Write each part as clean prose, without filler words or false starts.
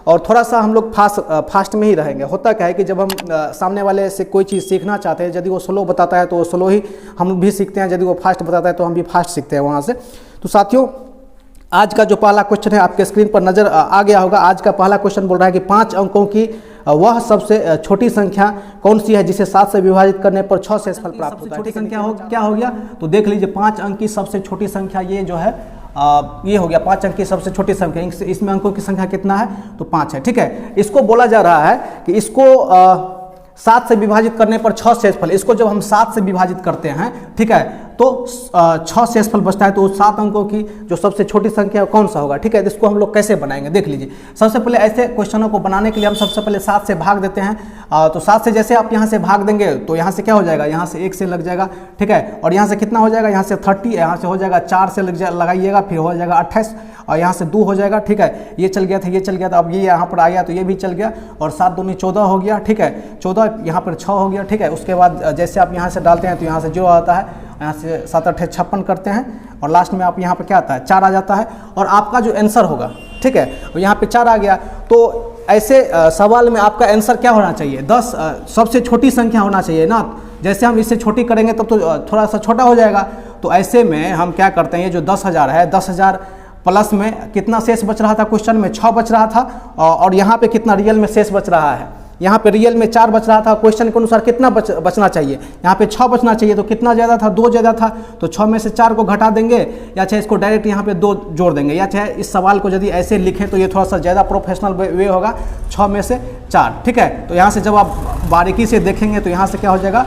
और थोड़ा सा हम लोग फास्ट में ही रहेंगे। होता क्या है कि जब हम सामने वाले से कोई चीज़ सीखना चाहते हैं, यदि वो स्लो बताता है तो वो स्लो ही हम भी सीखते हैं, यदि वो फास्ट बताता है तो हम भी फास्ट सीखते हैं वहाँ से। तो साथियों, आज का जो पहला क्वेश्चन है आपके स्क्रीन पर नज़र आ गया होगा। आज का पहला क्वेश्चन बोल रहा है कि 5 अंकों की वह सबसे छोटी संख्या कौन सी है जिसे 7 से विभाजित करने पर 6 शेषफल प्राप्त होता है। छोटी संख्या क्या हो गया, तो देख लीजिए 5 अंक की सबसे छोटी संख्या ये जो है ये हो गया 5 अंक की सबसे छोटी संख्या। इसमें अंकों की संख्या कितना है, तो 5 है। ठीक है, इसको बोला जा रहा है कि इसको 7 से विभाजित करने पर 6 शेषफल। इसको जब हम 7 से विभाजित करते हैं, ठीक है, तो 6 शेषफल बचता है। तो 7 अंकों की जो सबसे छोटी संख्या कौन सा होगा। ठीक है, तो इसको हम लोग कैसे बनाएंगे देख लीजिए। सबसे पहले ऐसे क्वेश्चनों को बनाने के लिए हम सबसे पहले 7 से भाग देते हैं। तो 7 से जैसे आप यहाँ से भाग देंगे तो यहाँ से क्या हो जाएगा, यहाँ से 1 से लग जाएगा। ठीक है, और यहाँ से कितना हो जाएगा, यहाँ से 30, यहाँ से हो जाएगा 4 से लगाइएगा, फिर हो जाएगा 28 और यहाँ से 2 हो जाएगा। ठीक है, ये चल गया था, ये चल गया था, अब ये यहाँ पर आ गया तो ये भी चल गया और 7 दूनी 14 हो गया। ठीक है, 14 यहाँ पर 6 हो गया। ठीक है, उसके बाद जैसे आप यहाँ से डालते हैं तो यहाँ से 0 आता है, यहाँ से 7 8 56 करते हैं और लास्ट में आप यहाँ पे क्या आता है, 4 आ जाता है और आपका जो आंसर होगा, ठीक है, और यहाँ पे 4 आ गया। तो ऐसे सवाल में आपका आंसर क्या होना चाहिए, 10 सबसे छोटी संख्या होना चाहिए ना। जैसे हम इससे छोटी करेंगे तब तो थोड़ा सा छोटा हो जाएगा। तो ऐसे में हम क्या करते हैं, ये जो 10,000 है, 10,000 प्लस में कितना शेष बच रहा था, क्वेश्चन में 6 बच रहा था और यहाँ पे कितना रियल में शेष बच रहा है, यहाँ पे रियल में 4 बच रहा था। क्वेश्चन के अनुसार कितना बचना चाहिए, यहाँ पे 6 बचना चाहिए। तो कितना ज़्यादा था, 2 ज़्यादा था, तो 6 में से 4 को घटा देंगे या चाहे इसको डायरेक्ट यहाँ पे 2 जोड़ देंगे, या चाहे इस सवाल को यदि ऐसे लिखें तो ये थोड़ा सा ज़्यादा प्रोफेशनल वे होगा, 6 में से 4। ठीक है, तो यहाँ से जब आप बारीकी से देखेंगे तो यहाँ से क्या हो जाएगा,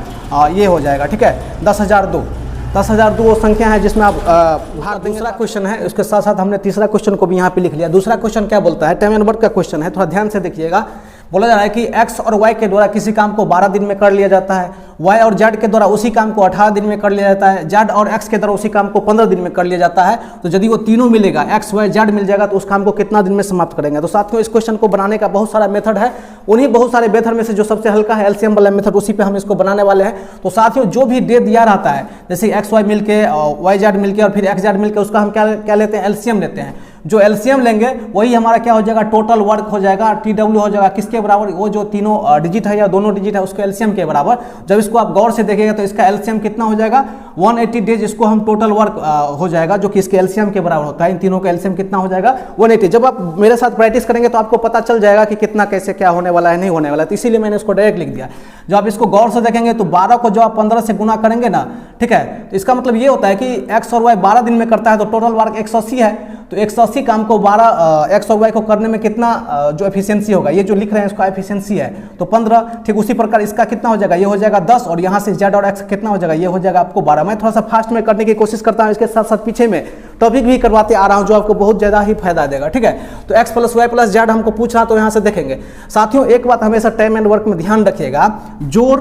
ये हो जाएगा। ठीक है, 10,002 वो संख्या है जिसमें आप भाग देंगे। दूसरा क्वेश्चन है, उसके साथ साथ हमने तीसरा क्वेश्चन को भी यहाँ पे लिख लिया। दूसरा क्वेश्चन क्या बोलता है, टाइम एंड वर्क का क्वेश्चन है, थोड़ा ध्यान से देखिएगा। बोला जा रहा है कि x और y के द्वारा किसी काम को 12 दिन में कर लिया जाता है, y और z के द्वारा उसी काम को 18 दिन में कर लिया जाता है, z और x के द्वारा उसी काम को 15 दिन में कर लिया जाता है। तो यदि वो तीनों मिलेगा, x y z मिल जाएगा, तो उस काम को कितना दिन में समाप्त करेंगे। तो साथियों, इस क्वेश्चन को बनाने का बहुत सारा मेथड है, उन्हीं बहुत सारे मेथड में से जो सबसे हल्का है एलसीएम वाला मेथड, उसी पे हम इसको बनाने वाले हैं। तो साथियों, जो भी डे दिया रहता है, जैसे एक्स वाई मिलके, वाई जेड मिलके और फिर एक्स जेड मिलके, उसका हम क्या लेते हैं, एलसीएम लेते हैं। जो एलसीएम लेंगे वही हमारा क्या हो जाएगा, टोटल वर्क हो जाएगा, TW हो जाएगा किसके बराबर, वो जो तीनों डिजिट है या दोनों डिजिट है उसके एलसीएम के बराबर। जब इसको आप गौर से देखेंगे तो इसका एलसीएम कितना हो जाएगा, 180 डेज इसको हम टोटल वर्क हो जाएगा, जो कि इसके एलसीएम के बराबर होता है। इन तीनों का एलसीएम कितना हो जाएगा, 180। जब आप मेरे साथ प्रैक्टिस करेंगे तो आपको पता चल जाएगा कि कितना कैसे क्या होने वाला है, नहीं होने वाला है। तो इसीलिए मैंने इसको डायरेक्ट लिख दिया। जब आप इसको गौर से देखेंगे तो 12 को जब आप 15 से गुना करेंगे ना, ठीक है, तो इसका मतलब ये होता है कि एक्स और वाई 12 दिन में करता है, तो टोटल वर्क 180 है। तो 180 काम को 12 एक्स और वाई को करने में कितना जो एफिशिएंसी होगा, ये जो लिख रहे हैं इसका एफिशिएंसी है, तो 15। ठीक उसी प्रकार इसका कितना हो जाएगा, ये हो जाएगा 10 और यहाँ से जेड और एक्स कितना हो जाएगा, ये हो जाएगा आपको 12। मैं थोड़ा सा फास्ट में करने की कोशिश करता हूँ, इसके साथ साथ पीछे में टॉपिक भी करवाते आ रहा हूँ, जो आपको बहुत ज़्यादा ही फायदा देगा। ठीक है, तो X plus Y plus Z हमको पूछ रहा, तो यहाँ से देखेंगे। साथियों, एक बात हमेशा टाइम एंड वर्क में ध्यान रखिएगा, जोड़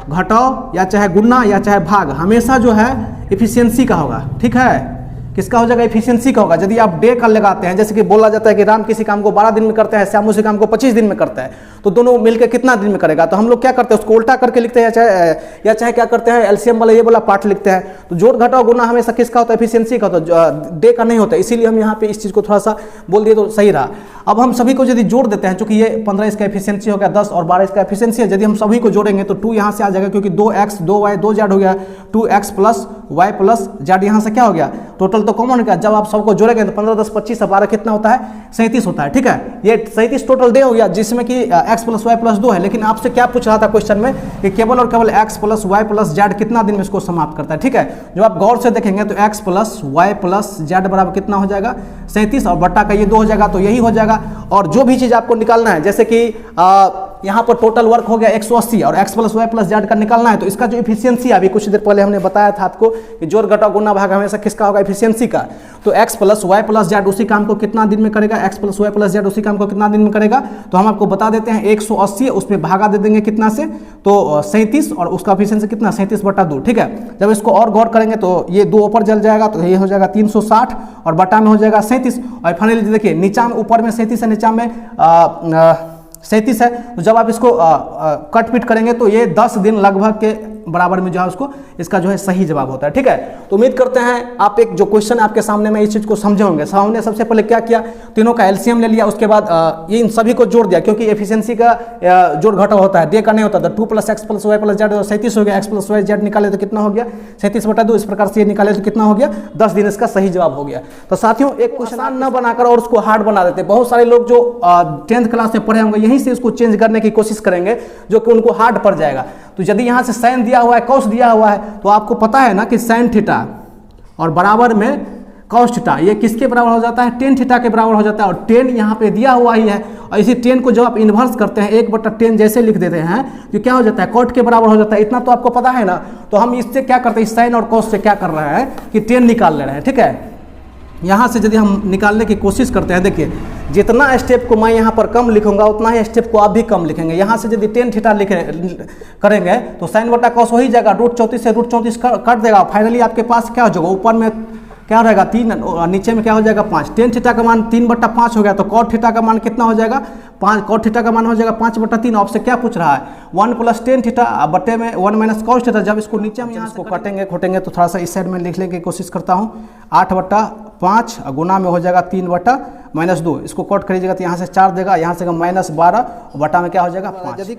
घटाओ या चाहे गुना या चाहे भाग हमेशा जो है एफिशिएंसी का होगा। ठीक है, किसका हो जाएगा, एफिशिएंसी का होगा। यदि आप डे का लगाते हैं, जैसे कि बोला जाता है कि राम किसी काम को 12 दिन में करता है, श्याम उसी काम को 25 दिन में करता है, तो दोनों मिलकर कितना दिन में करेगा। तो हम लोग क्या करते हैं, उसको उल्टा करके लिखते हैं, या चाहे क्या करते हैं, एलसीएम वाला ये वाला पार्ट लिखते हैं। तो जोड़ घटाओ गुना हमेशा किसका होता है, एफिशिएंसी का, तो डे का नहीं होता। इसीलिए हम यहाँ पे इस चीज़ को थोड़ा सा बोल दिए तो सही रहा। अब हम सभी को यदि जोड़ देते हैं, चूंकि ये 15 इसका एफिशिएंसी हो गया, 10 और 12 इसका एफिशिएंसी है, यदि हम सभी को जोड़ेंगे तो 2 यहाँ से आ जाएगा, क्योंकि 2x 2y 2 जेड हो गया, 2x plus Y plus Z यहाँ से क्या हो गया, टोटल तो कॉमन हो गया। जब आप सबको जोड़ेंगे तो 15 10 25 12 कितना होता है, 37 होता है। ठीक है, ये 37 टोटल डे हो गया, जिसमें कि x प्लस वाई प्लस 2 है। लेकिन आपसे क्या पूछ रहा था क्वेश्चन में कि केवल और केवल x plus Y plus Z कितना दिन में इसको समाप्त करता है। ठीक है, जब आप गौर से देखेंगे तो x plus Y plus Z बराबर कितना हो जाएगा, 37 और बट्टा का ये 2 हो जाएगा, तो यही हो जाएगा। और जो भी चीज़ आपको निकालना है, जैसे कि यहाँ पर टोटल वर्क हो गया 180 और x plus Y plus Z का निकालना है, तो इसका जो एफिशिएंसी अभी कुछ देर पहले हमने बताया था आपको कि जोड़ घटाओ गुना भाग हमेशा किसका होगा, एफिशिएंसी का। तो x plus Y plus Z उसी काम को कितना दिन में करेगा, x plus Y plus Z उसी काम को कितना दिन में करेगा, तो हम आपको बता देते हैं 180 उसमें भागा दे देंगे कितना से, तो 37 और उसका एफिशिएंसी कितना, 37/2। ठीक है, जब इसको और गौर करेंगे तो ये 2 ऊपर जल जाएगा, तो ये हो जाएगा 360 और बटा में हो जाएगा 37। और फाइनली देखिए नीचा में, ऊपर में 37 है, नीचा में 37 है। तो जब आप इसको कट पीट करेंगे तो ये 10 दिन लगभग के बराबर में जो है उसको इसका जो है सही जवाब होता है। ठीक है, तो उम्मीद करते हैं आप एक जो क्वेश्चन आपके सामने में इस चीज़ को समझे होंगे। हमने सबसे पहले क्या किया, तीनों का एलसीएम ले लिया, उसके बाद ये इन सभी को जोड़ दिया, क्योंकि एफिशिएंसी का जोड़ घटा होता है, डे का नहीं होता था। 2 + x + y + z 37 हो गया, x + y z निकाले तो कितना हो गया 37/2, इस प्रकार से ये निकाले तो कितना हो गया 10 दिन, इसका सही जवाब हो गया। तो साथियों एक क्वेश्चन न बनाकर और उसको हार्ड बना देते, बहुत सारे लोग जो 10th क्लास में पढ़े होंगे यहीं से उसको चेंज करने की कोशिश करेंगे, जो कि उनको हार्ड पड़ जाएगा। तो यदि यहाँ से साइन दिया हुआ है, कॉस दिया हुआ है, तो आपको पता है ना कि साइन थीटा और बराबर में कॉस थीटा, ये किसके बराबर हो जाता है, टेन थीटा के बराबर हो जाता है। और टेन यहाँ पे दिया हुआ ही है, और इसी टेन को जब आप इन्वर्स करते हैं 1/10 जैसे लिख देते हैं तो क्या हो जाता है, कॉट के बराबर हो जाता है। इतना तो आपको पता है ना। तो हम इससे क्या करते हैं, साइन और कॉस से क्या कर रहे हैं कि टेन निकाल ले रहे हैं। ठीक है, यहाँ से यदि हम निकालने की कोशिश करते हैं, देखिए जितना स्टेप को मैं यहाँ पर कम लिखूंगा उतना ही स्टेप को आप भी कम लिखेंगे। यहाँ से यदि टेन थीटा करेंगे तो साइन बटा कॉस हो ही जाएगा, √34 से √34 काट देगा। फाइनली आपके पास क्या हो जाएगा, ऊपर में क्या रहेगा 3, नीचे में क्या हो जाएगा 5। टेन थीटा का मान 3/5 हो गया, तो कॉट थीटा का मान कितना हो जाएगा 5, कॉट थीटा का मान हो जाएगा 5/3। आपसे क्या पूछ रहा है 1 + टेन थीटा बटे में 1 - कॉस थीटा। जब इसको नीचे में यहाँ से काटेंगे खोटेंगे तो थोड़ा सा इस साइड में लिख लेने की कोशिश करता हूँ, 8/5 गुना में हो जाएगा 3/-2। इसको कट करिएगा तो यहाँ से 4 देगा, यहाँ से -12 बटा में क्या हो जाएगा 5। यदि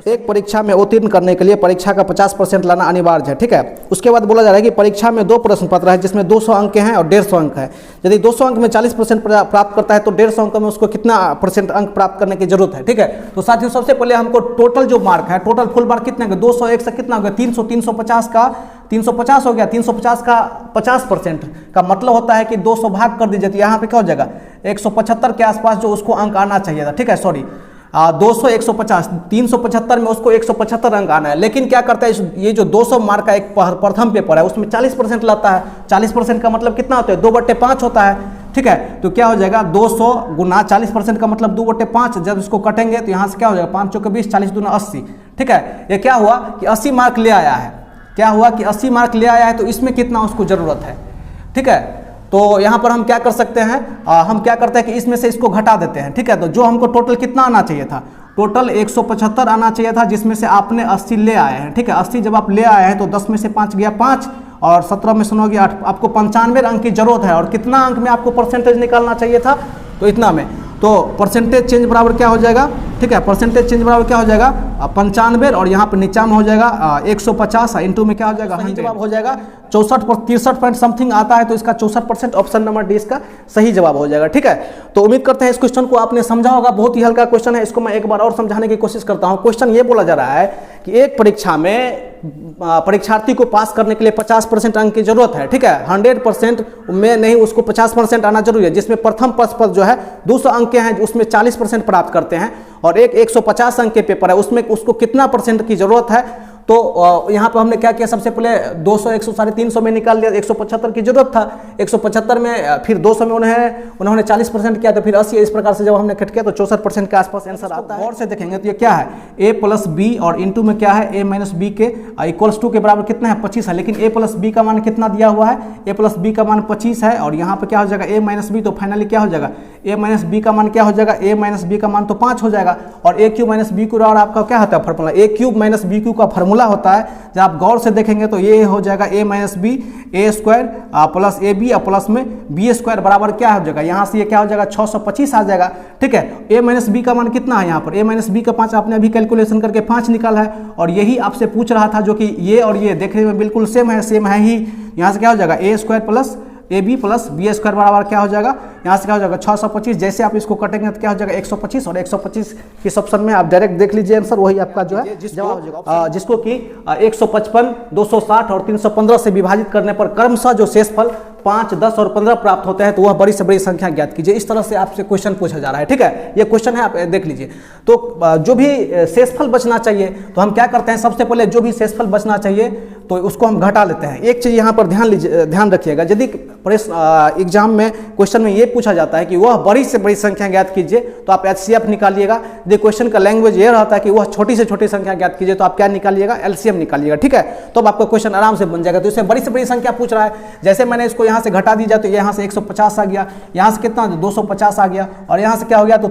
एक परीक्षा में उत्तीर्ण करने के लिए परीक्षा का 50% लाना अनिवार्य है। ठीक है, उसके बाद बोला जा रहा है कि परीक्षा में 2 प्रश्न पत्र है जिसमें 200 अंक हैं और 150 अंक है। यदि 200 अंक में 40% प्राप्त करता है तो 150 अंक में उसको कितना % अंक प्राप्त करने की जरूरत है। ठीक है, तो साथियों सबसे पहले हमको टोटल जो मार्क है, टोटल फुल मार्क कितने का 201 से कितना हो गया 300, 350 का 350 हो गया, 350 का 50% का मतलब होता है कि 200 भाग कर दीजिए तो यहाँ पे क्या हो जाएगा 175 के आसपास जो उसको अंक आना चाहिए था। ठीक है, सॉरी 200 150 375 में उसको 175 अंक आना है। लेकिन क्या करता है, ये जो 200 मार्क का एक प्रथम पेपर है उसमें 40% लाता है। 40% का मतलब कितना होता है 2/5 होता है। ठीक है, तो क्या हो जाएगा 200 गुना 40% का मतलब 2/5। जब इसको कटेंगे तो यहाँ से क्या हो जाएगा 5 चौके 20, 40 दूना 80। ठीक है, ये क्या हुआ कि 80 मार्क ले आया है, क्या हुआ कि 80 मार्क ले आया है, तो इसमें कितना उसको जरूरत है। ठीक है, तो यहाँ पर हम क्या कर सकते हैं, हम क्या करते हैं कि इसमें से इसको घटा देते हैं। ठीक है, तो जो हमको टोटल कितना आना चाहिए था, टोटल 175 आना चाहिए था, जिसमें से आपने 80 ले आए हैं। ठीक है, 80 जब आप ले आए हैं तो 10 में से 5 गया 5 और 17 में 9 गया 8। आपको 95 अंक की जरूरत है। और कितना अंक में आपको परसेंटेज निकालना चाहिए था, तो इतना में। तो परसेंटेज चेंज बराबर क्या हो जाएगा, ठीक है, परसेंटेज चेंज बराबर क्या हो जाएगा 95 और यहाँ पर नीचा में हो जाएगा 150 इंटू में क्या हो जाएगा जवाब हो जाएगा 64 पर 63 पॉइंट समथिंग आता है, तो इसका 64% ऑप्शन नंबर डी इसका सही जवाब हो जाएगा। ठीक है, तो उम्मीद करते हैं इस क्वेश्चन को आपने समझा होगा। बहुत ही हल्का क्वेश्चन है, इसको मैं एक बार और समझाने की कोशिश करता हूँ। क्वेश्चन ये बोला जा रहा है कि एक परीक्षा में परीक्षार्थी को पास करने के लिए 50% अंक की जरूरत है। ठीक है, 100% में नहीं, उसको 50% आना जरूरी है। जिसमें प्रथम पद पर जो है 200 अंक हैं उसमें 40% प्राप्त करते हैं, और एक 150 अंक के पेपर है उसमें उसको कितना % की जरूरत है। तो यहाँ पर हमने क्या किया, सबसे पहले 200 100 350 में निकाल दिया, 175 की जरूरत था। 175 में फिर 200 में उन्होंने 40% किया, तो फिर 80। इस प्रकार से जब हमने कट किया तो 64% के आसपास आंसर आता है। और से देखेंगे तो ये क्या है a + b और इंटू में क्या है a - b के =2 के बराबर कितना है 25 है। लेकिन a + b का मान कितना दिया हुआ है, a + b का मान 25 है, और यहाँ पे क्या हो जाएगा a - b। तो फाइनली क्या हो जाएगा a - b का मान क्या हो जाएगा, a - b का मान तो 5 हो जाएगा। और a³ - b³ और आपका क्या होता है फॉर्मूला, a³ - b³ का फॉर्मूला होता है। जब आप गौर से देखेंगे तो ये हो जाएगा a - b a² plus ab और प्लस में b² बराबर क्या हो जाएगा, यहाँ से ये क्या हो जाएगा 625 आ जाएगा। ठीक है, a - b का मान कितना है, यहाँ पर a - b का 5 आपने अभी कैलकुलेशन करके 5 निकाला है। और यही आपसे पूछ रहा था, जो कि ये और ये देखने में बिल्कुल सेम है ही। यहाँ से क्या हो जाएगा a² plus ab plus b² बराबर क्या हो जाएगा, यहाँ से क्या हो जाएगा 625। जैसे आप इसको कटेंगे तो क्या हो जाएगा 125, और 125 किस ऑप्शन में आप डायरेक्ट देख लीजिए आंसर, वही आपका जो है जवाब हो जाएगा। जिसको कि 155, 260 और 315 से विभाजित करने पर क्रमशः जो शेषफल 5, 10 और 15 प्राप्त होते हैं, तो वह बड़ी से बड़ी संख्या ज्ञात कीजिए। इस तरह से आपसे क्वेश्चन पूछा जा रहा है। ठीक है, ये क्वेश्चन है, आप देख लीजिए। तो जो भी शेषफल बचना चाहिए तो हम क्या करते हैं, सबसे पहले जो भी शेषफल बचना चाहिए तो उसको हम घटा लेते हैं। एक चीज़ यहाँ पर ध्यान रखिएगा, यदि एग्जाम में क्वेश्चन में ये पूछा जाता है कि वह बड़ी से बड़ी संख्या ज्ञात कीजिए, तो आप HCF निकालिएगा। यदि क्वेश्चन का लैंग्वेज ये रहता है कि वह छोटी से छोटी संख्या ज्ञात कीजिए, तो आप क्या निकालिएगा, LCM निकालिएगा। ठीक है, तो अब आपका क्वेश्चन आराम से बन जाएगा। तो इसमें बड़ी से बड़ी संख्या पूछ रहा है, जैसे मैंने इसको यहाँ से घटा दी जाए तो यहाँ से 150 आ गया, यहाँ से कितना 250 आ गया, और यहाँ से क्या हो गया तो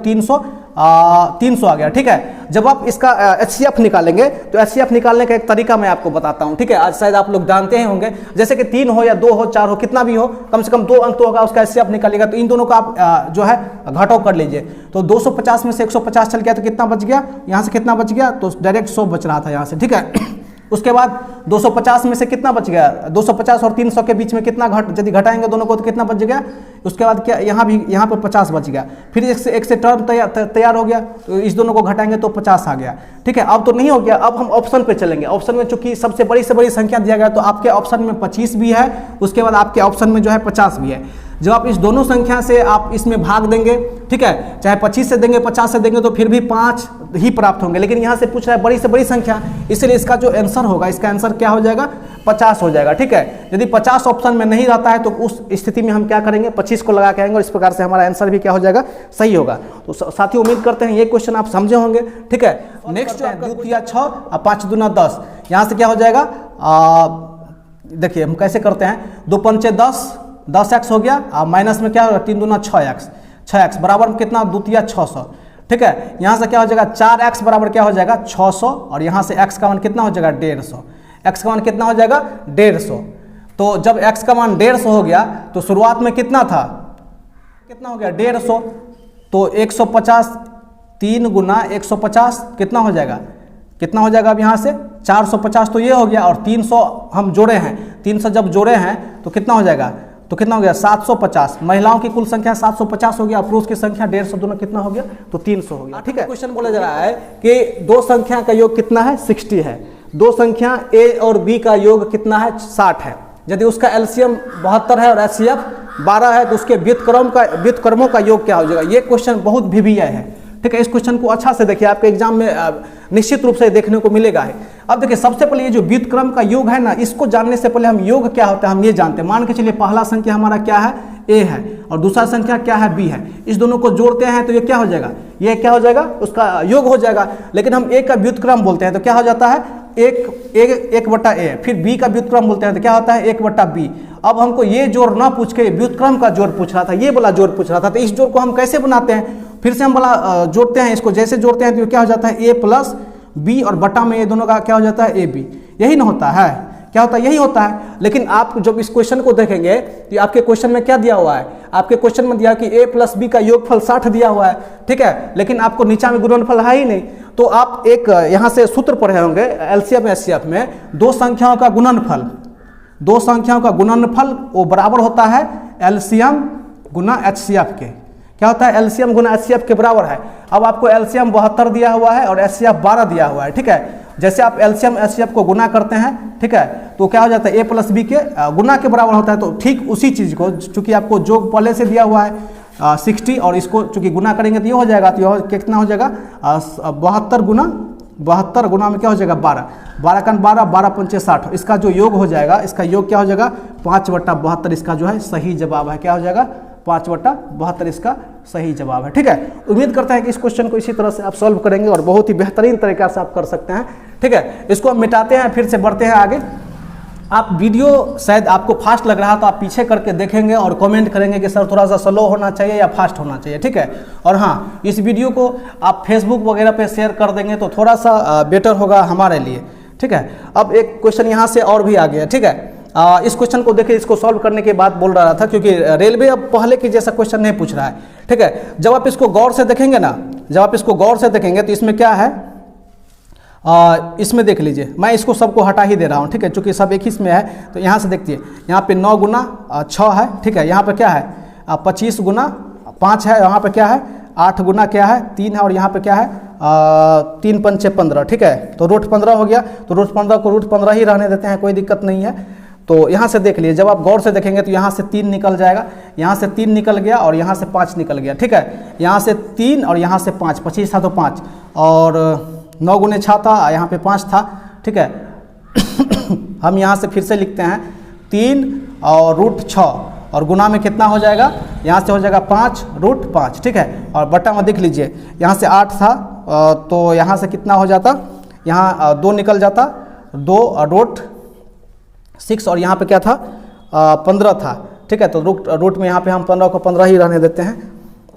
300 आ गया, ठीक है। जब आप इसका HCF निकालेंगे तो HCF निकालने का एक तरीका मैं आपको बताता हूं, ठीक है। आज शायद आप लोग जानते हैं होंगे, जैसे कि 3 हो या 2 हो 4 हो कितना भी हो, कम से कम 2 अंक तो होगा, उसका HCF निकालिएगा। तो इन दोनों का आप जो है घटाव कर लीजिए। तो 250 में से 150 चल गया तो कितना बच गया, यहाँ से कितना बच गया, तो डायरेक्ट 100 बच रहा था यहाँ से, ठीक है। उसके बाद 250 में से कितना बच गया, 250 और 300 के बीच में कितना यदि घटाएंगे दोनों को तो कितना बच गया। उसके बाद क्या यहाँ पे 50 बच गया। फिर एक से टर्म तैयार हो गया, तो इस दोनों को घटाएंगे तो 50 आ गया, ठीक है। अब तो नहीं हो गया, अब हम ऑप्शन पे चलेंगे। ऑप्शन में चूंकि सबसे बड़ी से बड़ी संख्या दिया गया तो आपके ऑप्शन में 25 भी है, उसके बाद आपके ऑप्शन में जो है 50 भी है। जब आप इस दोनों संख्या से आप इसमें भाग देंगे, ठीक है, चाहे 25 से देंगे 50 से देंगे तो फिर भी 5 ही प्राप्त होंगे। लेकिन यहाँ से पूछ रहा है बड़ी से बड़ी संख्या, इसलिए इसका जो आंसर होगा, इसका आंसर क्या हो जाएगा, 50 हो जाएगा, ठीक है। यदि 50 ऑप्शन में नहीं रहता है तो उस स्थिति में हम क्या करेंगे, 25 को लगा के आएंगे और इस प्रकार से हमारा आंसर भी क्या हो जाएगा, सही होगा। तो साथियों उम्मीद करते हैं ये क्वेश्चन आप समझे होंगे, ठीक है। नेक्स्ट है 2 तिया 6 और 5 दूना 10। यहाँ से क्या हो जाएगा, देखिए हम कैसे करते हैं, 2 पंचे 10x हो गया, माइनस में क्या होगा 3 दूना 6x बराबर कितना, 2 तिया 600, ठीक है। यहाँ से क्या हो जाएगा 4x बराबर क्या हो जाएगा 600, और यहाँ से x का मान कितना हो जाएगा 150, x का मान कितना हो जाएगा 150। तो जब x का मान 150 हो गया तो शुरुआत में कितना था, कितना हो गया 150, तो 150 3 गुना 150 कितना हो जाएगा, कितना हो जाएगा अब यहाँ से 450, तो ये हो गया। और 300 हम जोड़े हैं, 300 जब जोड़े हैं तो कितना हो जाएगा, तो कितना हो गया 750। महिलाओं की कुल संख्या 750 हो गया, पुरुष की संख्या 150, दोनों कितना हो गया, तो 300 हो गया, ठीक है। क्वेश्चन बोला जा रहा है कि दो संख्या का योग कितना है, 60 है। दो संख्या A और B का योग कितना है, 60 है। यदि उसका एलसीएम 72 है और HCF 12 है तो उसके व्युत्क्रमों का योग क्या हो जाएगा। ये क्वेश्चन बहुत भिविया है, ठीक है। इस क्वेश्चन को अच्छा से देखिए, आपके एग्जाम में निश्चित रूप से देखने को मिलेगा है। अब देखिए सबसे पहले ये जो व्युत्क्रम का योग है ना, इसको जानने से पहले हम योग क्या होता है हम ये जानते हैं। मान के चलिए पहला संख्या हमारा क्या है, A है, और दूसरा संख्या क्या है, B है। इस दोनों को जोड़ते हैं तो ये क्या हो जाएगा, ये क्या हो जाएगा, उसका योग हो जाएगा। लेकिन हम A का व्युत्क्रम बोलते हैं तो क्या हो जाता है, 1/A। फिर B का व्युत्क्रम बोलते हैं तो क्या होता है 1/B। अब हमको ये जोड़ ना पूछ के व्युत्क्रम का जोड़ पूछ रहा था, ये वाला जोड़ पूछ रहा था। तो इस जोड़ को हम कैसे बनाते हैं, फिर से हम वाला जोड़ते हैं, इसको जैसे जोड़ते हैं तो क्या हो जाता है A + B, और बटा में ये दोनों का क्या हो जाता है AB। यही ना होता है, क्या होता है, यही होता है। लेकिन आप जब इस क्वेश्चन को देखेंगे तो आपके क्वेश्चन में क्या दिया हुआ है, आपके क्वेश्चन में दिया कि A + B का योगफल 60 दिया हुआ है, ठीक है। लेकिन आपको नीचा में गुणनफल है ही नहीं। तो आप एक यहाँ से सूत्र पढ़े होंगे एलसीएम HCF में, दो संख्याओं का गुणनफल वो बराबर होता है एलसीएम गुना HCF के। क्या होता है, एलसीएम गुना HCF के बराबर है। अब आपको एलसीएम 72 दिया हुआ है और HCF 12 दिया हुआ है, ठीक है। जैसे आप एलसीएम HCF को गुना करते हैं, ठीक है, तो क्या हो जाता है A + B के गुना के बराबर होता है। तो ठीक उसी चीज को, चूंकि आपको जोग पहले से दिया हुआ है 60, और इसको चूंकि गुना करेंगे तो ये हो जाएगा, तो ये कितना हो जाएगा 72 गुना में क्या हो जाएगा 12 का 12 पंचे 60। इसका जो योग हो जाएगा, इसका योग क्या हो जाएगा 5/72। इसका जो है सही जवाब है, क्या हो जाएगा 5/72 इसका सही जवाब है, ठीक है। उम्मीद करते हैं कि इस क्वेश्चन को इसी तरह से आप सॉल्व करेंगे और बहुत ही बेहतरीन तरीका से आप कर सकते हैं, ठीक है। इसको हम मिटाते हैं, फिर से बढ़ते हैं आगे। आप वीडियो शायद आपको फास्ट लग रहा तो आप पीछे करके देखेंगे और कमेंट करेंगे कि सर थोड़ा सा स्लो होना चाहिए या फास्ट होना चाहिए, ठीक है। और हाँ, इस वीडियो को आप फेसबुक वगैरह पे शेयर कर देंगे तो थोड़ा सा बेटर होगा हमारे लिए, ठीक है। अब एक क्वेश्चन यहाँ से और भी आ गया, ठीक है। इस क्वेश्चन को देखिए, इसको सॉल्व करने के बाद बोल रहा था, क्योंकि रेलवे अब पहले की जैसा क्वेश्चन नहीं पूछ रहा है, ठीक है। जब आप इसको गौर से देखेंगे ना, तो इसमें क्या है, इसमें देख लीजिए, मैं इसको सबको हटा ही दे रहा हूँ, ठीक है, चूंकि सब एक ही इसमें है। तो यहाँ से देखिए, यहाँ पे 9 गुना 6 है, ठीक है। यहाँ पे क्या है 25 गुना 5 है, यहाँ पे क्या है 8 गुना क्या है 3 है, और यहाँ पे क्या है 3 पंचे 15, ठीक है। तो √15 हो गया। तो √15 को √15 ही रहने देते हैं, कोई दिक्कत नहीं है। तो यहाँ से देख लिए, जब आप गौर से देखेंगे तो यहाँ से 3 निकल जाएगा, यहाँ से 3 निकल गया और यहाँ से 5 निकल गया, ठीक है। यहाँ से 3 और यहाँ से 5, 25 था तो 5, और 9 गुने 6 था, यहाँ पे 5 था, ठीक है। हम यहाँ से फिर से लिखते हैं 3 और √6, और गुना में कितना हो जाएगा, यहाँ से हो जाएगा 5√5, ठीक है। और बटा में देख लीजिए, यहाँ से 8 था तो यहाँ से कितना हो जाता, यहाँ 2 निकल जाता, 2 √6, और यहाँ पे क्या था 15 था, ठीक है। तो रूट में यहाँ पे हम 15 को 15 ही रहने देते हैं,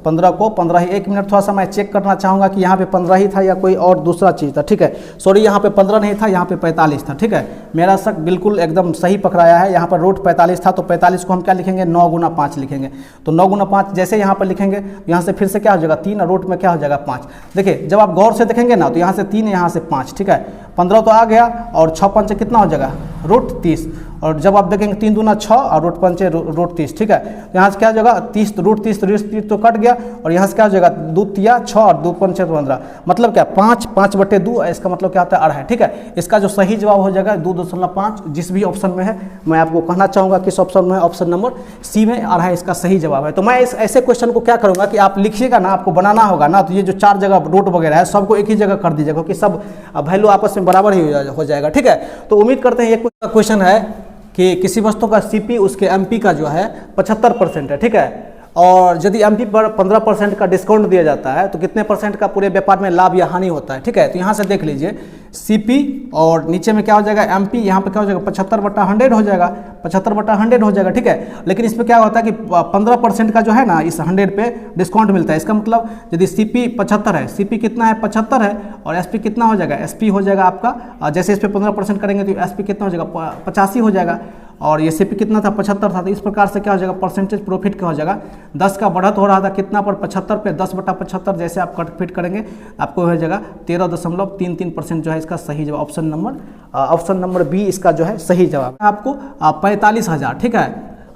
15 को 15 ही, 1 मिनट थोड़ा सा मैं चेक करना चाहूँगा कि यहाँ पे 15 ही था या कोई और दूसरा चीज़ था। ठीक है, सॉरी यहाँ पे 15 नहीं था, यहाँ पे 45 था। ठीक है, मेरा शक बिल्कुल एकदम सही पकड़ाया है। यहाँ पर रूट 45 था, तो 45 को हम क्या लिखेंगे, 9 गुना 5 लिखेंगे। तो 9 गुना 5 जैसे यहाँ पर लिखेंगे, यहाँ से फिर से क्या हो जाएगा 3 और रूट में क्या हो जाएगा 5। देखिए जब आप गौर से देखेंगे ना तो यहाँ से 3 यहाँ से 5। ठीक है, 15 तो आ गया और 6 पंचे कितना हो जाएगा रूट 30। और जब आप देखेंगे 3 दूना 6 और रूट पंचे रूट 30। ठीक है, तो यहाँ से क्या हो जाएगा 30 रूट 30 तो कट गया और यहाँ से क्या हो जाएगा 2 तिया 6 और 2 पंचे 15। मतलब क्या 5/2, इसका मतलब क्या होता है अढ़ाई। ठीक है, इसका जो सही जवाब हो जाएगा 2.5 जिस भी ऑप्शन में है। मैं आपको कहना चाहूँगा किस ऑप्शन में है, ऑप्शन नंबर सी में अढ़ाई इसका सही जवाब है। तो मैं इस ऐसे क्वेश्चन को क्या करूँगा कि आप लिखिएगा ना, आपको बनाना होगा ना, तो ये जो 4 जगह रूट वगैरह है सबको एक ही जगह कर दीजिएगा, क्योंकि सब वैल्यू आपस में बराबर ही हो जाएगा। ठीक है, तो उम्मीद करते हैं ये क्वेश्चन है कि किसी वस्तु का सीपी उसके एमपी का जो है 75% है। ठीक है, और यदि एमपी पर 15% का डिस्काउंट दिया जाता है तो कितने % का पूरे व्यापार में लाभ या हानि होता है। ठीक है, तो यहाँ से देख लीजिए सीपी और नीचे में क्या हो जाएगा एमपी, यहाँ पे क्या हो जाएगा 75/100 हो जाएगा, 75/100 हो जाएगा। ठीक है, लेकिन इसमें क्या होता है कि 15% का जो है ना इस 100 पे डिस्काउंट मिलता है। इसका मतलब यदि सीपी 75 है, सीपी कितना है 75 है और एसपी कितना हो जाएगा, एसपी हो जाएगा आपका, जैसे इस पर 15% करेंगे तो एसपी कितना हो जाएगा 85 हो जाएगा और ये सीपी कितना था 75 था। तो इस प्रकार से क्या हो जाएगा परसेंटेज प्रॉफिट क्या हो जाएगा 10 का बढ़त हो रहा था कितना पर 75 पे 10/75 जैसे आप कट फिट करेंगे आपको हो जाएगा 13.33% जो है इसका सही जवाब। ऑप्शन नंबर बी इसका जो है सही जवाब। आपको 45,000 ठीक है,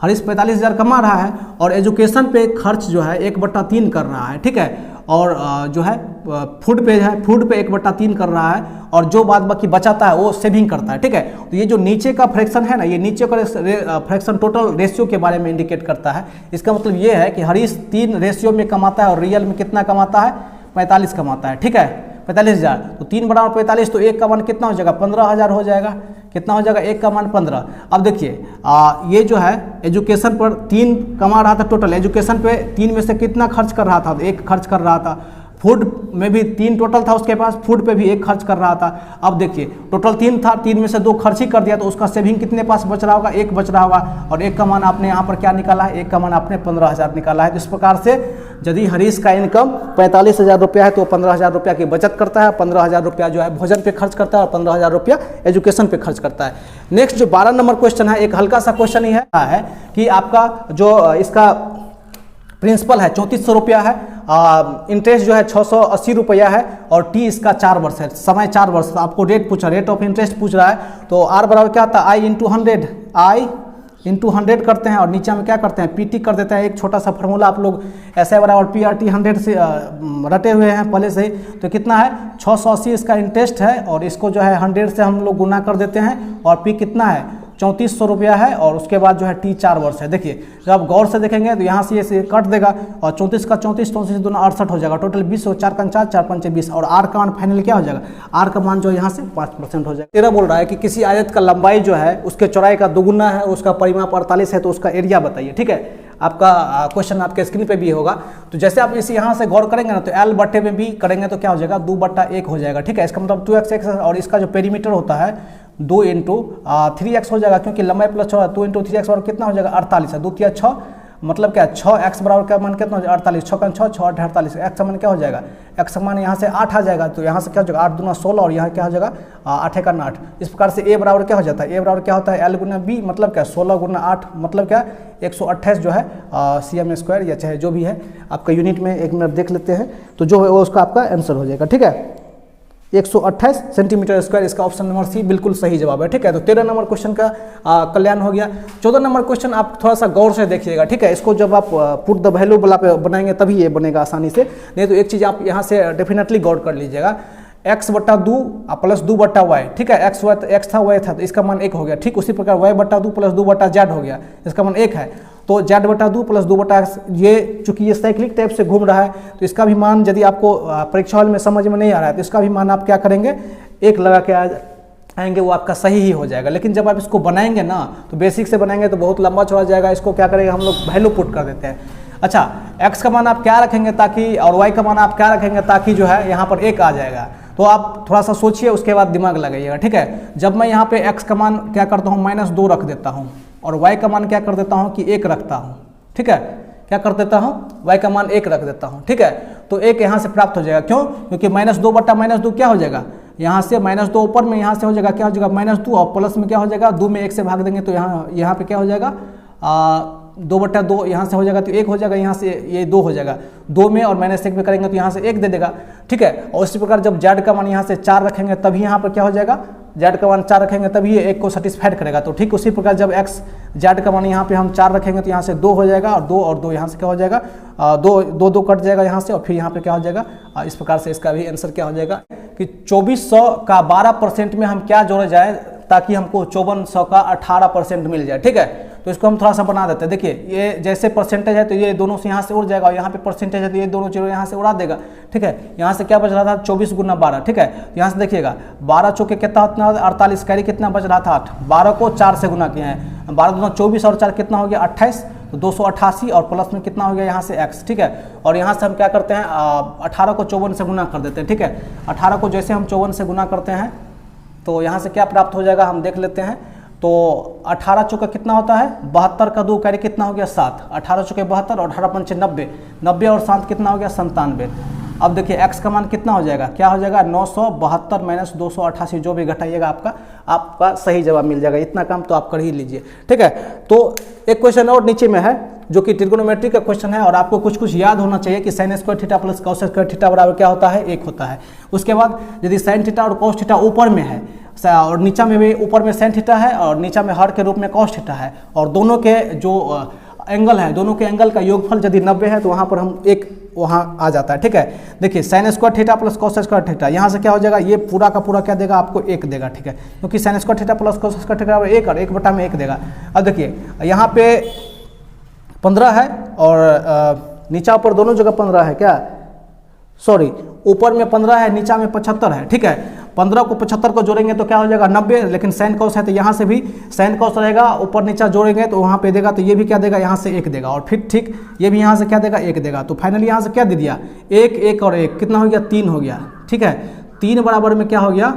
हरीश 45,000 कमा रहा है और एजुकेशन पे खर्च जो है 1/3 कर रहा है। ठीक है, और जो है फूड पे 1/3 कर रहा है और जो बाद बाकी बचाता है वो सेविंग करता है। ठीक है, तो ये जो नीचे का फ्रैक्शन है ना, ये नीचे का फ्रैक्शन टोटल रेशियो के बारे में इंडिकेट करता है। इसका मतलब ये है कि हरीश 3 रेशियो में कमाता है और रियल में कितना कमाता है 45 कमाता है। ठीक है, 45,000 तो 3/45 तो 1 का मान कितना हो जाएगा 15,000 हो जाएगा। कितना हो जाएगा 1 का मान 15। अब देखिए ये जो है एजुकेशन पर 3 कमा रहा था, टोटल एजुकेशन पे 3 में से कितना खर्च कर रहा था 1 खर्च कर रहा था। फूड में भी 3 टोटल था उसके पास, फूड पे भी 1 खर्च कर रहा था। अब देखिए टोटल 3 था, 3 में से 2 खर्च ही कर दिया तो उसका सेविंग कितने पास बच रहा होगा 1 बच रहा होगा और 1 का मान आपने यहाँ पर क्या निकाला है 1 का मान आपने 15,000 निकाला है। तो इस प्रकार से यदि हरीश का इनकम 45,000 रुपया है तो 15,000 रुपया की बचत करता है, 15,000 रुपया जो है भोजन पे खर्च करता है और 15,000 रुपया एजुकेशन पे खर्च करता है। नेक्स्ट जो 12 नंबर क्वेश्चन है, एक हल्का सा क्वेश्चन ही है कि आपका जो इसका प्रिंसिपल है 3400 रुपया है, इंटरेस्ट जो है 680 रुपया है और टी इसका 4 वर्ष है, समय 4 वर्ष। आपको रेट पूछा, रेट ऑफ इंटरेस्ट पूछ रहा है तो आर बराबर क्या आता है आई इंटू 100 करते हैं और नीचे में क्या करते हैं पीटी कर देते हैं। एक छोटा सा फार्मूला आप लोग ऐसे बराबर पीआरटी 100 से रटे हुए हैं पहले से ही। तो कितना है 680 इसका इंटरेस्ट है और इसको जो है 100 से हम लोग गुना कर देते हैं और पी कितना है 3400 रुपया है और उसके बाद जो है टी 4 वर्ष है। देखिए जब आप गौर से देखेंगे तो यहाँ से ये कट देगा और 34 का 34 दूना 68 हो जाएगा, टोटल 20 हो, 4 का 4 4 5 20 और आर का मान फाइनल क्या हो जाएगा आर का मान जो यहाँ से 5% हो जाएगा। 13 बोल रहा है कि किसी आयत का लंबाई जो है उसके चौड़ाई का दोगुना है, उसका परिमाप 48 है तो उसका एरिया बताइए। ठीक है, आपका क्वेश्चन आपके स्क्रीन पे भी होगा। तो जैसे आप इसे यहाँ से गौर करेंगे ना तो एल बट्टे में भी करेंगे तो क्या हो जाएगा 2/1 हो जाएगा। ठीक है, इसका मतलब 2x और इसका जो पेरीमीटर होता है 2 × 3x हो जाएगा क्योंकि लंबाई प्लस 6 2 × 3x और कितना हो जाएगा 48 है, 2 × 6 मतलब क्या 6x बराबर का मान कितना हो जाएगा 48, 6 का 6 6 48 x का मान क्या हो जाएगा x का मान यहाँ से 8 आ जाएगा तो यहाँ से क्या हो जाएगा 8 दूना 16 और यहाँ क्या हो जाएगा 8 का 8। इस प्रकार से a बराबर क्या हो जाता है a बराबर क्या होता है l गुना b मतलब क्या 16 गुना 8 मतलब क्या 128 जो है cm² या चाहे जो भी है आपका यूनिट में 1 मिनट देख लेते हैं तो जो है वो उसका आपका आंसर हो जाएगा। ठीक है, 128 सेंटीमीटर स्क्वायर इसका ऑप्शन नंबर सी बिल्कुल सही जवाब है। ठीक है, तो 13 नंबर क्वेश्चन का कल्याण हो गया। 14 नंबर क्वेश्चन आप थोड़ा सा गौर से देखिएगा। ठीक है, इसको जब आप पुट द वैल्यू वाला पे बनाएंगे तभी ये बनेगा आसानी से, नहीं तो एक चीज़ आप यहाँ से डेफिनेटली गौर कर लीजिएगा x/2 प्लस 2/y। ठीक है, x था y था तो इसका मान 1 हो गया। ठीक उसी प्रकार y/2 प्लस 2/z हो गया, इसका मान 1 है तो z/2 प्लस 2/x ये चूंकि ये साइक्लिक टाइप से घूम रहा है तो इसका भी मान यदि आपको परीक्षा हॉल में समझ में नहीं आ रहा है तो इसका भी मान आप क्या करेंगे 1 लगा के आएंगे, वो आपका सही ही हो जाएगा। लेकिन जब आप इसको बनाएंगे ना तो बेसिक से बनाएंगे तो बहुत लंबा चौड़ा जाएगा। इसको क्या करेंगे हम लोग वैल्यू पुट कर देते हैं। अच्छा, x का मान आप क्या रखेंगे ताकि और y का मान आप क्या रखेंगे ताकि जो है यहाँ पर 1 आ जाएगा। तो आप थोड़ा सा सोचिए उसके बाद दिमाग लगाइएगा। ठीक है, जब मैं यहाँ पे x का मान क्या करता हूँ -2 रख देता हूँ और y का मान क्या कर देता हूँ कि 1 रखता हूँ। ठीक है, क्या कर देता हूँ, y का मान 1 रख देता हूँ, ठीक है। तो 1 यहाँ से प्राप्त हो जाएगा, क्यों, क्योंकि -2 बटा -2 क्या हो जाएगा, यहाँ से -2 ऊपर में यहाँ से हो जाएगा, क्या हो जाएगा -2 और प्लस में क्या हो जाएगा 2 में 1 से भाग देंगे तो यहाँ पे क्या हो जाएगा 2 बटा 2 यहाँ से हो जाएगा तो 1 हो जाएगा, यहाँ से ये 2 हो जाएगा, 2 में और -1 में करेंगे तो यहाँ से 1 दे देगा, ठीक है। और इसी प्रकार जब z का मान यहाँ से 4 रखेंगे तभी यहाँ पर क्या हो जाएगा, z का मान 4 रखेंगे तभी ये 1 को सेटिस्फाइड करेगा। तो ठीक उसी प्रकार जब z का मान यहाँ पे हम 4 रखेंगे तो यहाँ से 2 हो जाएगा और 2 यहाँ से क्या हो जाएगा 2 कट जाएगा यहाँ से और फिर यहाँ पे क्या हो जाएगा इस प्रकार से इसका भी आंसर क्या हो जाएगा कि 2400 का 12% में हम क्या जोड़े जाए ताकि हमको 5400 का 18% मिल जाए, ठीक है। तो इसको हम थोड़ा सा बना देते हैं। देखिए ये जैसे परसेंटेज है तो ये दोनों से यहाँ से उड़ जाएगा और यहाँ पे परसेंटेज है तो ये दोनों जीरो यहाँ से उड़ा देगा, ठीक है। यहाँ से क्या बच रहा था 24 गुना 12, ठीक है। तो यहाँ से देखिएगा 12 चौके कितना होता है 48, कैरी कितना बच रहा था 8, 12 को 4 से गुना किए हैं, 12 दूना 24 और 4 कितना हो गया 28, तो 288 और प्लस में कितना हो गया यहाँ से x, ठीक है। और यहाँ से हम क्या करते हैं 18 को 54 से गुना कर देते हैं, ठीक है। 18 को जैसे हम 54 से गुना करते हैं तो यहाँ से क्या प्राप्त हो जाएगा हम देख लेते हैं। तो 18 चौका कितना होता है 72 का 2 कैरी कितना हो गया 7, 18 चौके 72 और 18 पंचे 90, 90 और 7 कितना हो गया 97। अब देखिए x का मान कितना हो जाएगा, क्या हो जाएगा 972 माइनस 288, जो भी घटाइएगा आपका सही जवाब मिल जाएगा। इतना काम तो आप कर ही लीजिए, ठीक है। तो एक क्वेश्चन और नीचे में है जो कि ट्रिगोनोमेट्री का क्वेश्चन है और आपको कुछ याद होना चाहिए कि sine square theta plus cos square theta बराबर क्या होता है 1 होता है। उसके बाद यदि साइन थीटा और कॉस थीटा ऊपर में है और नीचा में भी ऊपर में साइन थीटा है और नीचा में हर के रूप में कॉस थीटा है और दोनों के जो एंगल है दोनों के एंगल का योगफल यदि 90 है तो वहाँ पर हम 1 वहाँ आ जाता है, ठीक है। देखिए sine square theta plus cos square theta यहाँ से क्या हो जाएगा ये पूरा का पूरा क्या देगा आपको 1 देगा, ठीक है। क्योंकि sine square theta plus cos square theta 1 और 1 बटा में 1 देगा। अब देखिए यहाँ पे 15 है और नीचा ऊपर दोनों जगह 15 है, क्या सॉरी ऊपर में 15 है नीचा में 75 है, ठीक है। 15 को 75 को जोड़ेंगे तो क्या हो जाएगा 90, लेकिन साइन कॉस है तो यहाँ से भी साइन कॉस रहेगा, ऊपर नीचा जोड़ेंगे तो वहाँ पे देगा तो ये भी क्या देगा यहाँ से 1 देगा और फिर ठीक ये भी यहाँ से क्या देगा 1 देगा। तो फाइनली यहाँ से क्या दे दिया 1 1 और 1 कितना हो गया 3 हो गया, ठीक है। 3 बराबर में क्या हो गया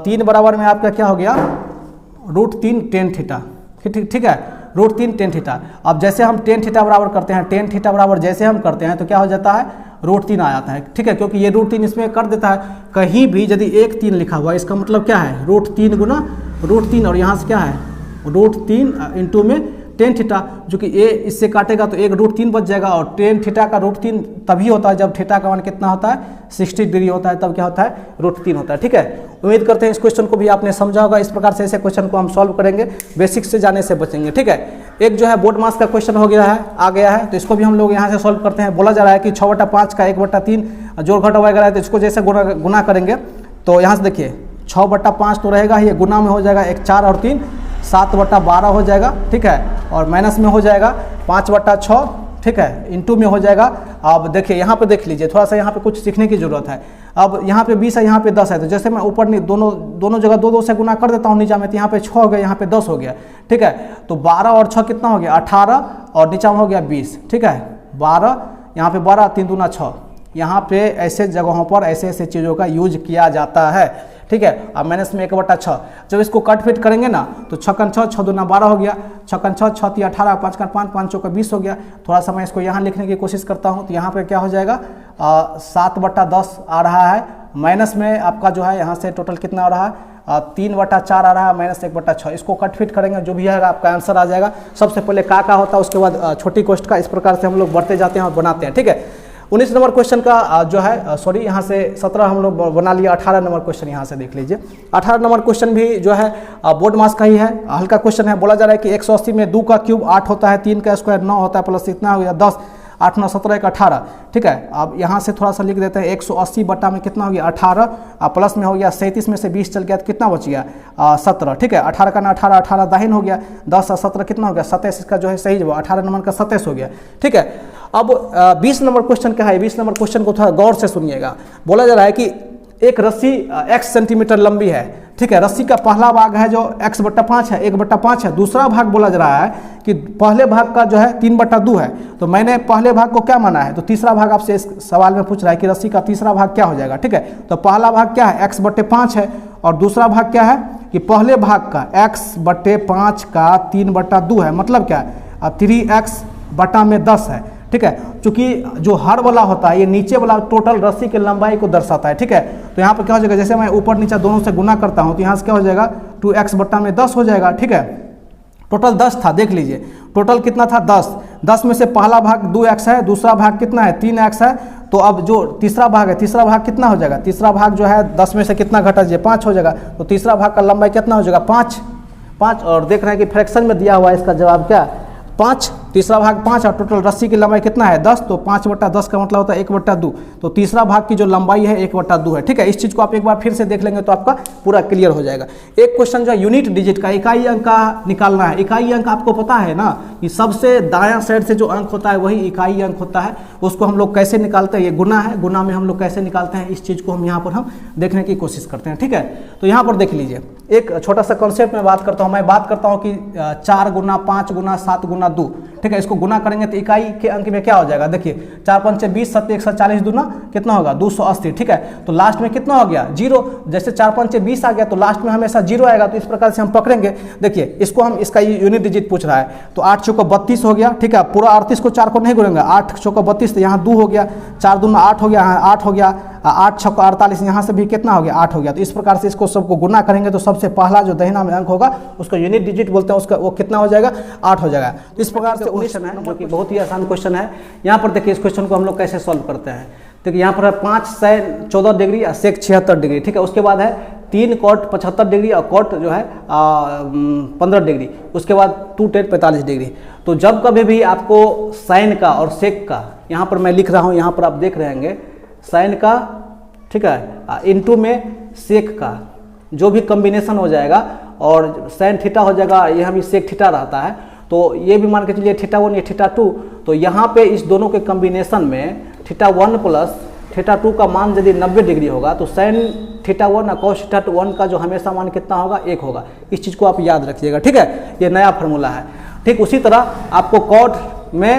3 बराबर में आपका क्या हो गया √3 tan थीटा, ठीक है, √3 tan थीटा। अब जैसे हम tan थीटा बराबर करते हैं tan थीटा बराबर जैसे हम करते हैं तो क्या हो जाता है √3 आ जाता है, ठीक है। क्योंकि ये √3 इसमें कर देता है, कहीं भी यदि 1 3 लिखा हुआ है इसका मतलब क्या है √3 गुना √3 और यहाँ से क्या है √3 इंटू में tan थीटा, जो कि ये इससे काटेगा तो 1 √3 बच जाएगा और tan थीटा का √3 तभी होता है जब थीटा का मान कितना होता है 60 डिग्री होता है, तब क्या होता है √3 होता है, ठीक है। उम्मीद करते हैं इस क्वेश्चन को भी आपने समझा होगा। इस प्रकार से ऐसे क्वेश्चन को हम सॉल्व करेंगे, बेसिक से जाने से बचेंगे, ठीक है। एक जो है बोर्ड मास का क्वेश्चन आ गया है तो इसको भी हम लोग यहाँ से सॉल्व करते हैं। बोला जा रहा है कि 6/5 का 1/3 जोड़ घटा वगैरह है तो इसको जैसे गुना करेंगे तो यहाँ से देखिए 6/5 तो रहेगा ही, गुना में हो जाएगा 1 4 और 3 7/12 हो जाएगा, ठीक है। और माइनस में हो जाएगा 5/6, ठीक है, इंटू में हो जाएगा। अब देखिए यहाँ पे देख लीजिए, थोड़ा सा यहाँ पे कुछ सीखने की जरूरत है। अब यहाँ पे 20 है यहाँ पे 10 है तो जैसे मैं ऊपर दोनों जगह 2 2 से गुना कर देता हूँ नीचा में, तो यहाँ पे 6 हो गया यहाँ पे 10 हो गया, ठीक है। तो 12 और 6 कितना हो गया 18 और नीचा में हो गया 20, ठीक है। 12 यहाँ पे 12 3 दूना 6, यहाँ पे ऐसे जगहों पर ऐसे चीज़ों का यूज किया जाता है, ठीक है। अब माइनस में 1/6 जब इसको कट फिट करेंगे ना तो 6 6 6 दूना 12 हो गया, 6 6 6 3 18 5 5 5 चौका 20 हो गया। थोड़ा सा मैं इसको यहाँ लिखने की कोशिश करता हूँ तो यहाँ पे क्या हो जाएगा 7/10 आ रहा है, माइनस में आपका जो है यहाँ से टोटल कितना आ रहा है 3/4 आ रहा है माइनस 1/6। इसको कट फिट करेंगे जो भी है आपका आंसर आ जाएगा। सबसे पहले का होता है उसके बाद छोटी कोष्ट का, इस प्रकार से हम लोग बढ़ते जाते हैं और बनाते हैं, ठीक है। 19 नंबर क्वेश्चन का जो है सॉरी यहाँ से 17 हम लोग बना लिया। 18 नंबर क्वेश्चन यहाँ से देख लीजिए। 18 नंबर क्वेश्चन भी जो है बोर्ड मास का ही है, हल्का क्वेश्चन है। बोला जा रहा है कि 180 में 2 का क्यूब 8 होता है, 3 का स्क्वायर 9 होता है, प्लस इतना हो गया 10, 8 9 17 1 18, ठीक है। अब यहाँ से थोड़ा सा लिख देते हैं 180 बटा में कितना हो गया 18, प्लस में हो गया 37 में से 20 चल गया तो कितना बच गया 17, ठीक है। 18 का ना 18 18 दाहिन हो गया, 10 और 17 कितना हो गया 27, इसका जो है सही जवाब 18 नंबर का 27 हो गया, ठीक है। अब 20 नंबर क्वेश्चन क्या है, 20 नंबर क्वेश्चन को थोड़ा गौर से सुनिएगा। बोला जा रहा है कि एक रस्सी x सेंटीमीटर लंबी है, ठीक है। रस्सी का पहला भाग है जो x/5 है, 1/5 है। दूसरा भाग बोला जा रहा है कि पहले भाग का जो है 3/2 है। तो मैंने पहले भाग को क्या माना है, तो तीसरा भाग आपसे इस सवाल में पूछ रहा है कि रस्सी का तीसरा भाग क्या हो जाएगा, ठीक है। तो पहला भाग क्या है x/5 है और दूसरा भाग क्या है कि पहले भाग का x/5 का 3/2 है, मतलब क्या है 3x बटा में 10 है, ठीक है। चूंकि जो हर वाला होता है ये नीचे वाला टोटल रस्सी की लंबाई को दर्शाता है, ठीक है। तो यहाँ पर क्या हो जाएगा, जैसे मैं ऊपर नीचे दोनों से गुना करता हूँ तो यहाँ से क्या हो जाएगा 2x बटा में 10 हो जाएगा, ठीक है। टोटल 10 था, देख लीजिए टोटल कितना था 10 में से पहला भाग 2x है, दूसरा भाग कितना है 3x है। तो अब जो तीसरा भाग है, तीसरा भाग कितना हो जाएगा, तीसरा भाग जो है 10 में से कितना घटा दीजिए 5 हो जाएगा। तो तीसरा भाग का लंबाई कितना हो जाएगा 5। और देख रहे हैं कि फ्रैक्शन में दिया हुआ है इसका जवाब क्या 5, तीसरा भाग 5 और टोटल रस्सी की लंबाई कितना है 10। तो 5/10 का मतलब होता है 1/2। तो तीसरा भाग की जो लंबाई है 1/2 है, ठीक है। इस चीज़ को आप एक बार फिर से देख लेंगे तो आपका पूरा क्लियर हो जाएगा। एक क्वेश्चन जो है यूनिट डिजिट का इकाई अंक का निकालना है। इकाई अंक आपको पता है ना कि सबसे दायां साइड से जो अंक होता है वही इकाई अंक होता है। उसको हम लोग कैसे निकालते हैं, ये गुना है, गुना में हम लोग कैसे निकालते हैं इस चीज़ को हम यहाँ पर हम देखने की कोशिश करते हैं, ठीक है। तो यहाँ पर देख लीजिए एक छोटा सा कॉन्सेप्ट में बात करता हूँ। मैं बात करता हूँ कि 4 गुना 5 गुना 7 गुना 2, ठीक है। इसको गुना करेंगे तो इकाई के अंक में क्या हो जाएगा, देखिए 4 5 20 7 140 दूना कितना होगा 280, ठीक है। तो लास्ट में कितना हो गया 0। जैसे 4 5 20 आ गया तो लास्ट में हमेशा 0 आएगा। तो इस प्रकार से हम पकड़ेंगे, देखिए इसको हम इसका यूनिट डिजिट पूछ रहा है। तो 8 चौको 32 हो गया, ठीक है। पूरा 38 को 4 को नहीं गुनेंगे, 8 चौको 32 तो यहाँ 2 हो गया, 4 दूना 8 हो गया, 8 हो गया, 8 छक्का 48 यहाँ से भी कितना हो गया 8 हो गया। तो इस प्रकार से इसको सबको गुना करेंगे तो सबसे पहला जो दहिना में अंक होगा उसको यूनिट डिजिट बोलते हैं, उसका वो कितना हो जाएगा 8 हो जाएगा। तो इस प्रकार से क्वेश्चन है जो कि बहुत ही आसान क्वेश्चन है। यहाँ पर देखिए इस क्वेश्चन को हम लोग कैसे सॉल्व करते हैं। देखिए यहाँ पर है 5 sin 14 डिग्री और sec 76 डिग्री, ठीक है। उसके बाद है 3 cot 75 डिग्री और cot जो है 15 डिग्री। उसके बाद 2 tan 45 डिग्री। तो जब कभी भी आपको साइन का और सेक का, यहाँ पर मैं लिख रहा हूँ, यहाँ पर आप देख रहे होंगे साइन का, ठीक है, इनटू में सेक का जो भी कॉम्बिनेशन हो जाएगा और साइन थीटा हो जाएगा, यहाँ भी सेक थीटा रहता है। तो ये भी मान के चलिए θ1 या θ2। तो यहाँ पे इस दोनों के कॉम्बिनेशन में θ1 प्लस θ2 का मान यदि 90 डिग्री होगा तो साइन θ1 और cos θ1 का जो हमेशा मान कितना होगा 1 होगा। इस चीज़ को आप याद रखिएगा, ठीक है। ये नया फार्मूला है, ठीक। उसी तरह आपको cot में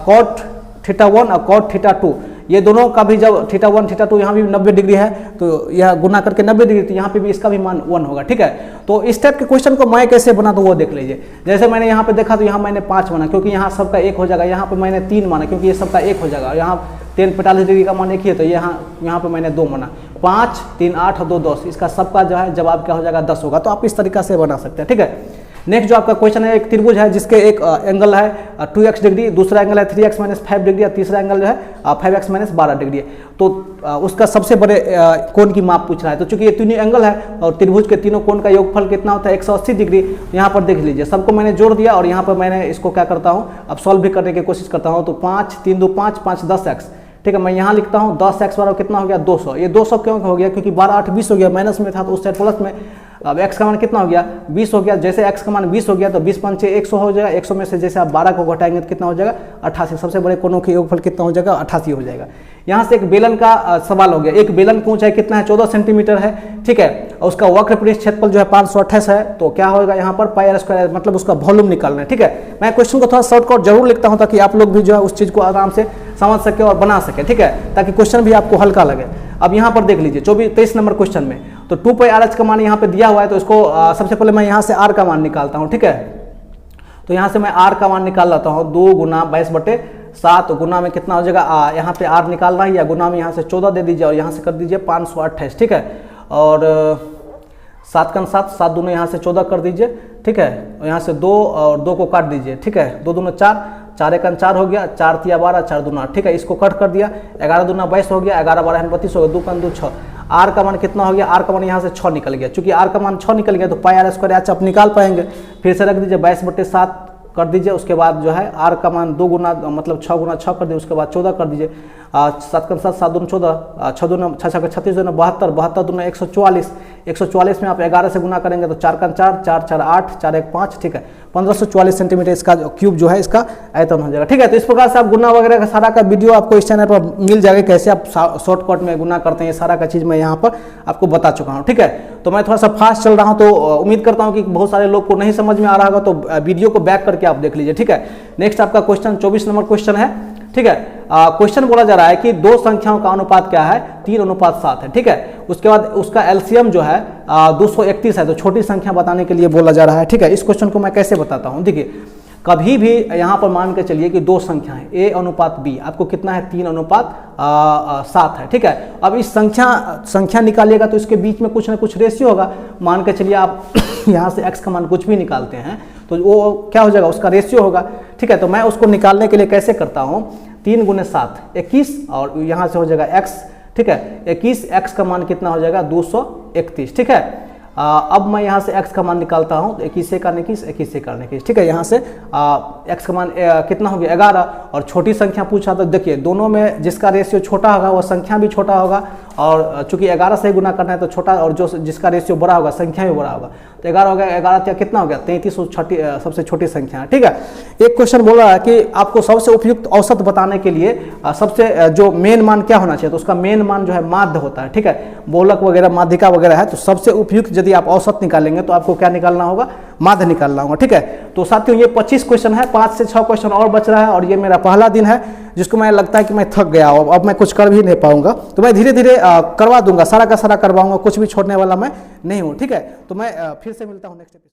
cot θ1 और cot θ2 ये दोनों का भी जब θ1 θ2 यहाँ भी 90 डिग्री है तो यह गुना करके 90 डिग्री, तो यहाँ पे भी इसका भी मान 1 होगा, ठीक है। तो इस टाइप के क्वेश्चन को मैं कैसे बना दूँ वो देख लीजिए। जैसे मैंने यहाँ पे देखा तो यहाँ मैंने 5 माना क्योंकि यहाँ सबका 1 हो जाएगा, यहाँ पे मैंने 3 माना क्योंकि ये सबका 1 हो जाएगा, यहाँ tan 45 डिग्री का मान 1 ही है तो यहाँ पे मैंने 2 माना। 5 3 8 और 2 10, इसका सबका जो है जवाब क्या हो जाएगा 10 होगा। तो आप इस तरीका से बना सकते हैं, ठीक है। नेक्स्ट जो आपका क्वेश्चन है, एक त्रिभुज है जिसके एक एंगल है 2x डिग्री, दूसरा एंगल है 3x - 5 डिग्री और तीसरा एंगल जो है 5x - 12 डिग्री है। तो उसका सबसे बड़े कोण की माप पूछ रहा है। तो चूंकि ये तीनों एंगल है और त्रिभुज के तीनों कोण का योगफल कितना होता है 180 डिग्री। यहाँ पर देख लीजिए सबको मैंने जोड़ दिया और यहाँ पर मैंने इसको क्या करता हूँ अब सॉल्व भी करने की कोशिश करता हूँ। तो 5 3 2 5 5 10x, ठीक है। मैं यहाँ लिखता हूँ 10x बराबर कितना हो गया 200। ये 200 क्यों हो गया क्योंकि 12 8 20 हो गया, माइनस में था तो उस साइड प्लस में। अब x का मान कितना हो गया 20 हो गया। जैसे x का मान 20 हो गया तो 20 5 100 हो जाएगा। 100 में से जैसे आप 12 को घटाएंगे तो कितना हो जाएगा 88। सबसे बड़े कोणों के योगफल कितना हो जाएगा 88 हो जाएगा। यहाँ से एक बेलन का सवाल हो गया। एक बेलन की ऊंचाई कितना है 14 सेंटीमीटर है, ठीक है। और उसका वक्र पृष्ठ क्षेत्रफल जो है 528 है। तो क्या होगा यहाँ पर πr², मतलब उसका वॉल्यूम निकालना है, ठीक है। मैं क्वेश्चन को थोड़ा शॉर्टकट जरूर लिखता हूँ ताकि आप लोग भी जो है उस चीज़ को आराम से समझ सके और बना सके, ठीक है, ताकि क्वेश्चन भी आपको हल्का लगे। अब यहाँ पर देख लीजिए 23 नंबर क्वेश्चन में तो 2πrh का मान यहाँ पे दिया हुआ है। तो इसको सबसे पहले मैं यहाँ से r का मान निकालता हूँ, ठीक है। तो यहाँ से मैं r का मान निकाल लेता हूँ 2 गुना 22/7 गुना में कितना हो जाएगा यहाँ पे r निकालना है या गुना में यहाँ से 14 दे दीजिए और यहाँ से कर दीजिए 528, ठीक है। और 7 का 7 7 दूना यहाँ से 14 कर दीजिए, ठीक है। और यहाँ से 2 और 2 को काट दीजिए, ठीक है। 2 दूना 4 4 1 4 हो गया, 4 3 12 4 दूना 8, ठीक है। इसको कट कर दिया, 11 दूना 22 हो गया, 11 12 32 हो गया, 2 2 6। r का मान कितना हो गया, r का मान यहाँ से 6 निकल गया। चूंकि r का मान 6 निकल गया तो πr² आप निकाल पाएंगे। फिर से रख दीजिए 22/7 कर दीजिए। उसके बाद जो है r का मान 2 गुना मतलब 6 गुना 6 कर दीजिए। उसके बाद 14 कर दीजिए। 7 का 7 7 दूना 14, 6 दूना 6 6 36 दूना 72, 72 दूना 144, 144 में आप 11 से गुना करेंगे तो 4 का 4 4 4 8 4 1 5, ठीक है। 1544 सेंटीमीटर इसका क्यूब जो है इसका आयतन हो जाएगा, ठीक है। तो इस प्रकार से आप गुना वगैरह का सारा का वीडियो आपको इस चैनल पर मिल जाएगा, कैसे आप शॉर्टकट में गुना करते हैं, ये सारा का चीज़ मैं यहाँ पर आपको बता चुका हूँ, ठीक है। तो मैं थोड़ा सा फास्ट चल रहा हूँ तो उम्मीद करता हूँ कि बहुत सारे लोग को नहीं समझ में आ रहा होगा, तो वीडियो को बैक करके आप देख लीजिए, ठीक है। नेक्स्ट आपका क्वेश्चन 24 नंबर क्वेश्चन है, ठीक है। क्वेश्चन बोला जा रहा है कि दो संख्याओं का अनुपात क्या है 3:7 है, ठीक है। उसके बाद उसका एलसीएम जो है 231 है। तो छोटी संख्या बताने के लिए बोला जा रहा है, ठीक है। इस क्वेश्चन को मैं कैसे बताता हूँ, देखिए कभी भी यहाँ पर मान के चलिए कि दो संख्या है A अनुपात B, आपको कितना है 3 अनुपात 7 है, ठीक है। अब इस संख्या निकालिएगा तो इसके बीच में कुछ ना कुछ रेशियो होगा। मान के चलिए आप यहाँ से x का मान कुछ भी निकालते हैं तो वो क्या हो जाएगा, उसका रेशियो होगा, ठीक है। तो मैं उसको निकालने के लिए कैसे करता हूँ, 3 × 7 21 और यहाँ से हो जाएगा x, ठीक है। 21 x का मान कितना हो जाएगा 231, ठीक है। अब मैं यहाँ से x का मान निकालता हूँ तो 21 से करने 21 से करने 21, ठीक है। यहाँ से x का मान कितना हो गया 11 और छोटी संख्या पूछा तो देखिए दोनों में जिसका रेशियो छोटा होगा वो संख्या भी छोटा होगा और चूंकि 11 से गुना करना है तो छोटा, और जो जिसका रेशियो बड़ा होगा संख्या भी बड़ा होगा। तो 11 हो गया, 11 कितना हो गया 33, सबसे छोटी संख्या है, ठीक है। एक क्वेश्चन बोल रहा है कि आपको सबसे उपयुक्त औसत बताने के लिए सबसे जो मेन मान क्या होना चाहिए, तो उसका मेन मान जो है माध्य होता है, ठीक है। बोलक वगैरह माध्यिका वगैरह है, तो सबसे उपयुक्त यदि आप औसत निकालेंगे तो आपको क्या निकालना होगा, माध्य निकालना होगा, ठीक है। तो साथियों ये 25 क्वेश्चन है, 5 से 6 क्वेश्चन और बच रहा है और ये मेरा पहला दिन है जिसको मैं लगता है कि मैं थक गया हूँ, अब मैं कुछ कर भी नहीं पाऊंगा। तो मैं धीरे धीरे करवा दूंगा, सारा का सारा करवाऊंगा, कुछ भी छोड़ने वाला मैं नहीं हूँ, ठीक है। तो मैं फिर से मिलता हूँ नेक्स्ट एपिसोड।